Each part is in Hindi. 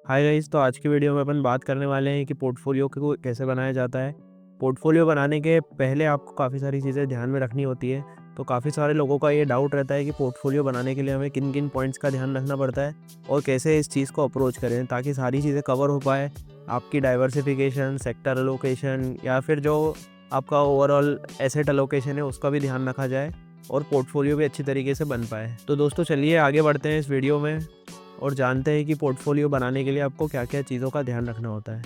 हाय गाइस, तो आज की वीडियो में अपन बात करने वाले हैं कि पोर्टफोलियो को कैसे बनाया जाता है। पोर्टफोलियो बनाने के पहले आपको काफ़ी सारी चीज़ें ध्यान में रखनी होती है। तो काफ़ी सारे लोगों का ये डाउट रहता है कि पोर्टफोलियो बनाने के लिए हमें किन किन पॉइंट्स का ध्यान रखना पड़ता है और कैसे इस चीज़ को अप्रोच करें ताकि सारी चीज़ें कवर हो पाए। आपकी डाइवर्सिफिकेशन, सेक्टर अलोकेशन या फिर जो आपका ओवरऑल एसेट अलोकेशन है उसका भी ध्यान रखा जाए और पोर्टफोलियो भी अच्छी तरीके से बन पाए। तो दोस्तों चलिए आगे बढ़ते हैं इस वीडियो में और जानते हैं कि पोर्टफोलियो बनाने के लिए आपको क्या-क्या चीज़ों का ध्यान रखना होता है।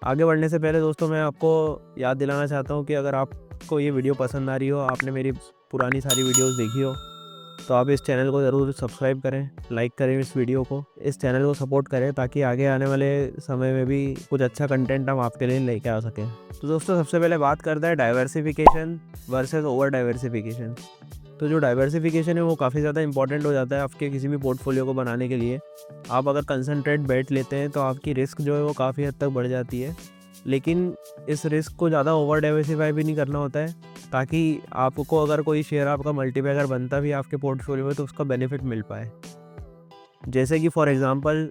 आगे बढ़ने से पहले दोस्तों मैं आपको याद दिलाना चाहता हूँ कि अगर आपको ये वीडियो पसंद आ रही हो, आपने मेरी पुरानी सारी वीडियोस देखी हो, तो आप इस चैनल को ज़रूर सब्सक्राइब करें, लाइक करें इस वीडियो को, इस चैनल को सपोर्ट करें ताकि आगे आने वाले समय में भी कुछ अच्छा कंटेंट हम आपके लिए लेके आ सकें। तो दोस्तों सबसे पहले बात करते हैं डाइवर्सिफिकेशन वर्सेस ओवर डाइवर्सिफिकेशन। तो जो डाइवर्सिफिकेशन है वो काफ़ी ज़्यादा इंपॉर्टेंट हो जाता है आपके किसी भी पोर्टफोलियो को बनाने के लिए। आप अगर कंसंट्रेट बेट लेते हैं तो आपकी रिस्क जो है वो काफ़ी हद तक बढ़ जाती है, लेकिन इस रिस्क को ज़्यादा ओवर डाइवर्सिफाई भी नहीं करना होता है ताकि आपको अगर कोई शेयर आपका मल्टीबैगर बनता भी है आपके पोर्टफोलियो में तो उसका बेनिफिट मिल पाए। जैसे कि फॉर एग्जांपल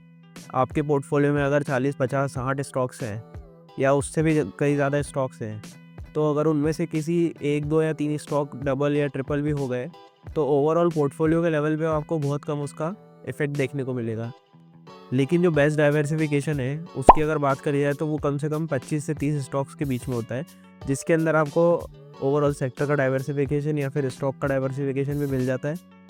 आपके पोर्टफोलियो में अगर 40, 50, 60 स्टॉक्स हैं या उससे भी कई ज़्यादा स्टॉक्स हैं, तो अगर उनमें से किसी 1, 2 या 3 स्टॉक डबल या ट्रिपल भी हो गए तो ओवरऑल पोर्टफोलियो के लेवल पे आपको बहुत कम उसका इफ़ेक्ट देखने को मिलेगा। लेकिन जो बेस्ट डाइवर्सिफिकेशन है उसकी अगर बात करी जाए तो वो कम से कम 25 से 30 स्टॉक्स के बीच में होता है, जिसके अंदर आपको ओवरऑल सेक्टर का डाइवर्सिफिकेशन या फिर स्टॉक का डाइवर्सिफिकेशन भी मिल जाता है।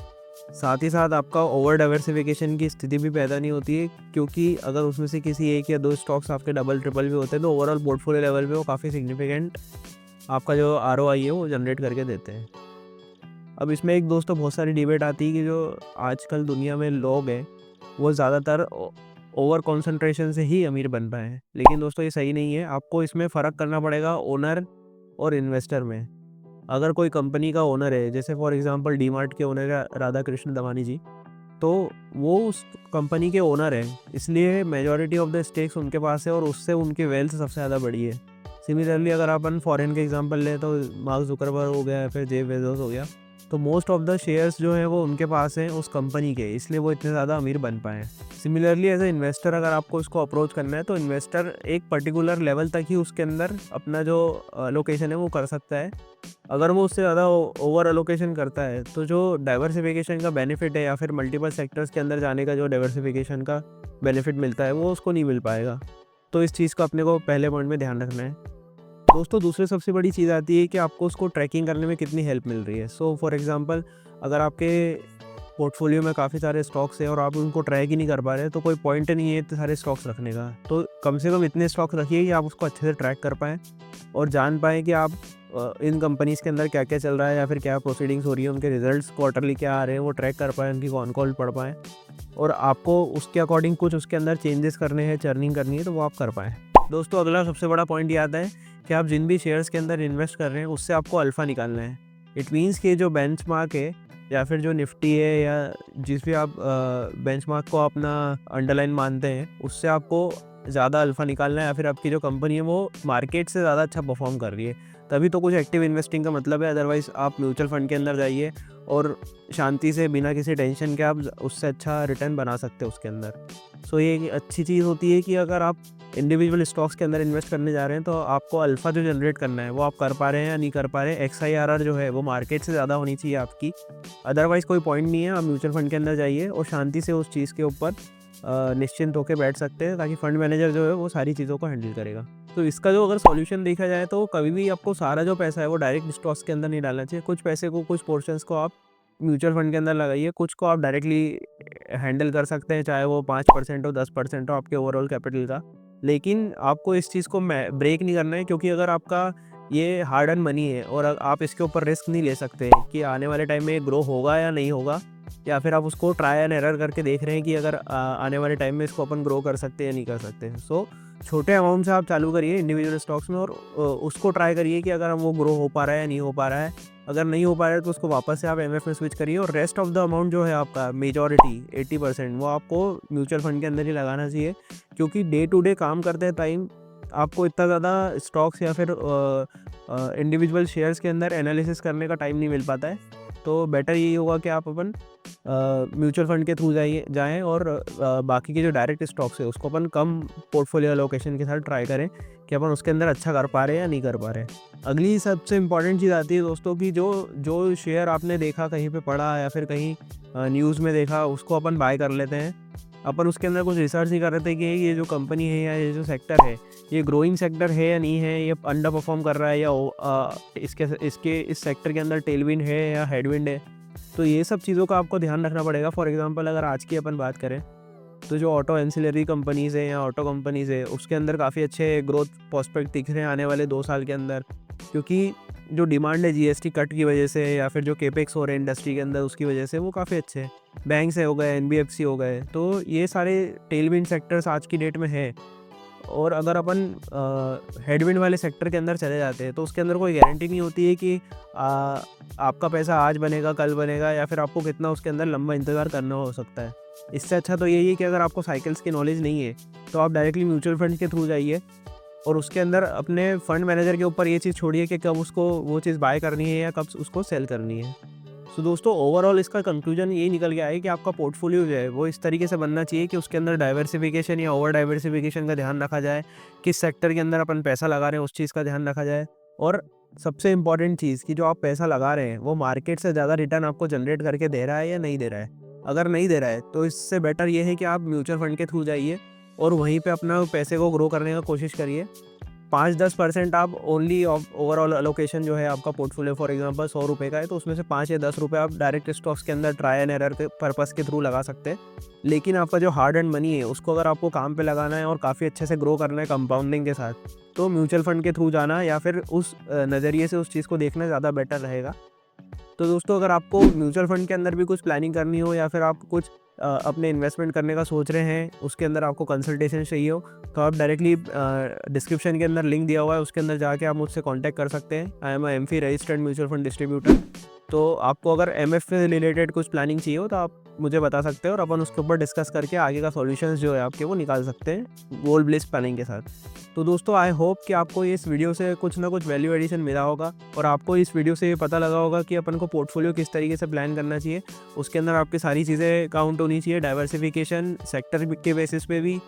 साथ ही साथ आपका ओवर डाइवर्सिफिकेशन की स्थिति भी पैदा नहीं होती है, क्योंकि अगर उसमें से किसी 1 या 2 स्टॉक्स आपके डबल ट्रिपल भी होते हैं तो ओवरऑल पोर्टफोलियो लेवल पे वो काफ़ी सिग्निफिकेंट आपका जो आरओआई है वो जनरेट करके देते हैं। अब इसमें एक दोस्तों बहुत सारी डिबेट आती है कि जो आजकल दुनिया में लोग हैं वो ज़्यादातर ओवर कंसंट्रेशन से ही अमीर बन पाए हैं, लेकिन दोस्तों ये सही नहीं है। आपको इसमें फ़र्क करना पड़ेगा ओनर और इन्वेस्टर में। अगर कोई कंपनी का ओनर है, जैसे फॉर एग्जांपल डीमार्ट के ओनर है राधा कृष्ण दमानी जी, तो वो उस कंपनी के ओनर हैं, इसलिए मेजॉरिटी ऑफ द स्टेक्स उनके पास है और उससे उनकी वेल्थ सबसे ज़्यादा बड़ी है। सिमिलरली अगर अपन फॉरेन के एग्जांपल लें तो मार्क जुकरबर्ग हो गया या फिर जेफ बेजोस हो गया, तो मोस्ट ऑफ द शेयर्स जो है वो उनके पास हैं उस कंपनी के, इसलिए वो इतने ज़्यादा अमीर बन पाए हैं। सिमिलरली एज ए इन्वेस्टर अगर आपको इसको अप्रोच करना है तो इन्वेस्टर एक पर्टिकुलर लेवल तक ही उसके अंदर अपना जो लोकेशन है वो कर सकता है। अगर वो उससे ज़्यादा ओवर अलोकेशन करता है तो जो डाइवर्सिफिकेशन का बेनिफिट है या फिर मल्टीपल सेक्टर्स के अंदर जाने का जो डाइवर्सिफिकेशन का बेनिफिट मिलता है वो उसको नहीं मिल पाएगा। तो इस चीज़ को अपने को पहले पॉइंट में ध्यान रखना है। दोस्तों दूसरी सबसे बड़ी चीज़ आती है कि आपको उसको ट्रैकिंग करने में कितनी हेल्प मिल रही है। सो फॉर एग्जांपल अगर आपके पोर्टफोलियो में काफ़ी सारे स्टॉक्स हैं और आप उनको ट्रैक ही नहीं कर पा रहे तो कोई पॉइंट नहीं है इतने सारे स्टॉक्स रखने का। तो कम से कम इतने स्टॉक्स रखिए कि आप उसको अच्छे से ट्रैक कर पाएँ और जान पाएँ कि आप इन कंपनीज़ के अंदर क्या-क्या चल रहा है या फिर क्या प्रोसीडिंग्स हो रही है, उनके रिजल्ट्स क्वार्टरली क्या आ रहे हैं वो ट्रैक कर पाएँ, उनकी कॉन कॉल पढ़ पाएँ और आपको उसके अकॉर्डिंग कुछ उसके अंदर चेंजेस करने हैं, चर्निंग करनी है तो वो आप कर पाएँ। दोस्तों अगला सबसे बड़ा पॉइंट ये आता है कि आप जिन भी शेयर्स के अंदर इन्वेस्ट कर रहे हैं उससे आपको अल्फ़ा निकालना है। इट मीन्स कि जो बेंचमार्क है या फिर जो निफ्टी है या जिस भी आप बेंचमार्क को अपना अंडरलाइन मानते हैं उससे आपको ज़्यादा अल्फ़ा निकालना है या फिर आपकी जो कंपनी है वो मार्केट से ज़्यादा अच्छा परफॉर्म कर रही है, तभी तो कुछ एक्टिव इन्वेस्टिंग का मतलब है। अदरवाइज़ आप म्यूचुअल फंड के अंदर जाइए और शांति से बिना किसी टेंशन के आप उससे अच्छा रिटर्न बना सकते हो उसके अंदर। सो ये एक अच्छी चीज़ होती है कि अगर आप इंडिविजुअल स्टॉक्स के अंदर इन्वेस्ट करने जा रहे हैं तो आपको अल्फ़ा जो जनरेट करना है वो आप कर पा रहे हैं या नहीं कर पा रहे हैं। एक्सआईआरआर जो है वो मार्केट से ज़्यादा होनी चाहिए आपकी, अदरवाइज़ कोई पॉइंट नहीं है। आप म्यूचुअल फंड के अंदर जाइए और शांति से उस चीज़ के ऊपर निश्चिंत होकर बैठ सकते हैं ताकि फंड मैनेजर जो है वो सारी चीज़ों को हैंडल करेगा। तो इसका जो अगर सॉल्यूशन देखा जाए तो कभी भी आपको सारा जो पैसा है वो डायरेक्ट स्टॉक्स के अंदर नहीं डालना चाहिए। कुछ पैसे को, कुछ पोर्शंस को आप म्यूचुअल फंड के अंदर लगाइए, कुछ को आप डायरेक्टली हैंडल कर सकते हैं, चाहे वो 5% हो, 10% हो आपके ओवरऑल कैपिटल का। लेकिन आपको इस चीज़ को ब्रेक नहीं करना है, क्योंकि अगर आपका ये हार्ड अर्न मनी है और आप इसके ऊपर रिस्क नहीं ले सकते कि आने वाले टाइम में ये ग्रो होगा या नहीं होगा, या फिर आप उसको ट्राई एंड एरर करके देख रहे हैं कि अगर आने वाले टाइम में इसको अपन ग्रो कर सकते हैं या नहीं कर सकते हैं। सो छोटे अमाउंट से आप चालू करिए इंडिविजुअल स्टॉक्स में और उसको ट्राई करिए कि अगर वो ग्रो हो पा रहा है या नहीं हो पा रहा है। अगर नहीं हो पा रहा है तो उसको वापस से आप एमएफ में स्विच करिए और रेस्ट ऑफ द अमाउंट जो है आपका मेजॉरिटी 80% वो आपको म्यूचुअल फंड के अंदर ही लगाना चाहिए, क्योंकि डे टू डे काम करते टाइम आपको इतना ज़्यादा स्टॉक्स या फिर इंडिविजुअल शेयर्स के अंदर एनालिसिस करने का टाइम नहीं मिल पाता है। तो बेटर यही होगा कि आप अपन म्यूचुअल फंड के थ्रू जाएँ और बाकी के जो डायरेक्ट स्टॉक्स है उसको अपन कम पोर्टफोलियो एलोकेशन के साथ ट्राई करें कि अपन उसके अंदर अच्छा कर पा रहे हैं या नहीं कर पा रहे हैं। अगली सबसे इम्पॉर्टेंट चीज़ आती है दोस्तों कि जो शेयर आपने देखा, कहीं पे पढ़ा या फिर कहीं न्यूज़ में देखा, उसको अपन बाय कर लेते हैं। अपन उसके अंदर कुछ रिसर्च नहीं कर रहे थे कि ये जो कंपनी है या ये जो सेक्टर है, ये ग्रोइंग सेक्टर है या नहीं है, ये अंडर परफॉर्म कर रहा है या इसके इस सेक्टर के अंदर टेलविंड है या हेडविंड है। तो ये सब चीज़ों का आपको ध्यान रखना पड़ेगा। फॉर एग्जांपल अगर आज की अपन बात करें तो जो ऑटो एंसिलरी कंपनीज़ है या ऑटो कंपनीज़ है, उसके अंदर काफ़ी अच्छे ग्रोथ प्रॉस्पेक्ट दिख रहे हैं आने वाले 2 साल के अंदर, क्योंकि जो डिमांड है जीएसटी कट की वजह से या फिर जो केपेक्स हो रहे हैं इंडस्ट्री के अंदर उसकी वजह से वो काफ़ी अच्छे हैं। बैंक से हो गए, एनबीएफसी हो गए, तो ये सारे टेलविंड सेक्टर्स आज की डेट में हैं। और अगर अपन हेडविंड वाले सेक्टर के अंदर चले जाते हैं तो उसके अंदर कोई गारंटी नहीं होती है कि आपका पैसा आज बनेगा, कल बनेगा, या फिर आपको कितना उसके अंदर लंबा इंतज़ार करना हो सकता है। इससे अच्छा तो यही है कि अगर आपको साइकिल्स की नॉलेज नहीं है तो आप डायरेक्टली म्यूचुअल फंड के थ्रू जाइए और उसके अंदर अपने फंड मैनेजर के ऊपर ये चीज़ छोड़िए कि कब उसको वो चीज़ बाय करनी है या कब उसको सेल करनी है। सो दोस्तों, ओवरऑल इसका कंक्लूजन यही निकल के आया कि आपका पोर्टफोलियो जो है वो इस तरीके से बनना चाहिए कि उसके अंदर डाइवर्सिफिकेशन या ओवर डाइवर्सिफिकेशन का ध्यान रखा जाए, किस सेक्टर के अंदर अपन पैसा लगा रहे हैं उस चीज़ का ध्यान रखा जाए, और सबसे इम्पॉर्टेंट चीज़ कि जो आप पैसा लगा रहे हैं वो मार्केट से ज़्यादा रिटर्न आपको जनरेट करके दे रहा है या नहीं दे रहा है। अगर नहीं दे रहा है तो इससे बेटर ये है कि आप म्यूचुअल फंड के थ्रू जाइए और वहीं पे अपना पैसे को ग्रो करने का कोशिश करिए। 5-10% आप ओनली ओवरऑल अलोकेशन जो है आपका पोर्टफोलियो फॉर एग्जांपल 100 रुपये का है तो उसमें से 5 या 10 रुपये आप डायरेक्ट स्टॉक्स के अंदर ट्राई एंड एरर के पर्पस के थ्रू लगा सकते हैं। लेकिन आपका जो हार्ड एंड मनी है उसको अगर आपको काम पे लगाना है और काफ़ी अच्छे से ग्रो करना है कंपाउंडिंग के साथ, तो म्यूचुअल फंड के थ्रू जाना या फिर उस नज़रिए से उस चीज़ को देखना ज़्यादा बेटर रहेगा। तो दोस्तों, अगर आपको म्यूचुअल फंड के अंदर भी कुछ प्लानिंग करनी हो या फिर आप कुछ अपने इन्वेस्टमेंट करने का सोच रहे हैं, उसके अंदर आपको कंसल्टेशन चाहिए हो, तो आप डायरेक्टली डिस्क्रिप्शन के अंदर लिंक दिया हुआ है उसके अंदर जाके आप मुझसे कांटेक्ट कर सकते हैं। I am AMFI registered mutual fund distributor. तो आपको अगर एमएफ से रिलेटेड कुछ प्लानिंग चाहिए हो तो आप मुझे बता सकते हैं और अपन उसके ऊपर डिस्कस करके आगे का सॉल्यूशंस जो है आपके वो निकाल सकते हैं गोल बेस्ड प्लानिंग के साथ। तो दोस्तों, आई होप कि आपको इस वीडियो से कुछ ना कुछ वैल्यू एडिशन मिला होगा और आपको इस वीडियो से ये पता लगा होगा कि अपन को पोर्टफोलियो किस तरीके से प्लान करना चाहिए। उसके अंदर आपकी सारी चीज़ें काउंट होनी चाहिए, डाइवर्सिफिकेशन सेक्टर के बेसिस पे भी,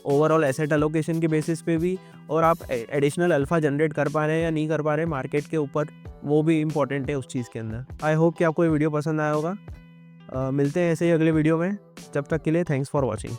ओवरऑल एसेट एलोकेशन के बेसिस पे भी, और आप एडिशनल अल्फा जनरेट कर पा रहे हैं या नहीं कर पा रहे हैं मार्केट के ऊपर, वो भी इंपॉर्टेंट है उस चीज़ के अंदर। आई होप कि आपको ये वीडियो पसंद आया होगा। मिलते हैं ऐसे ही अगले वीडियो में। जब तक के लिए थैंक्स फॉर वॉचिंग।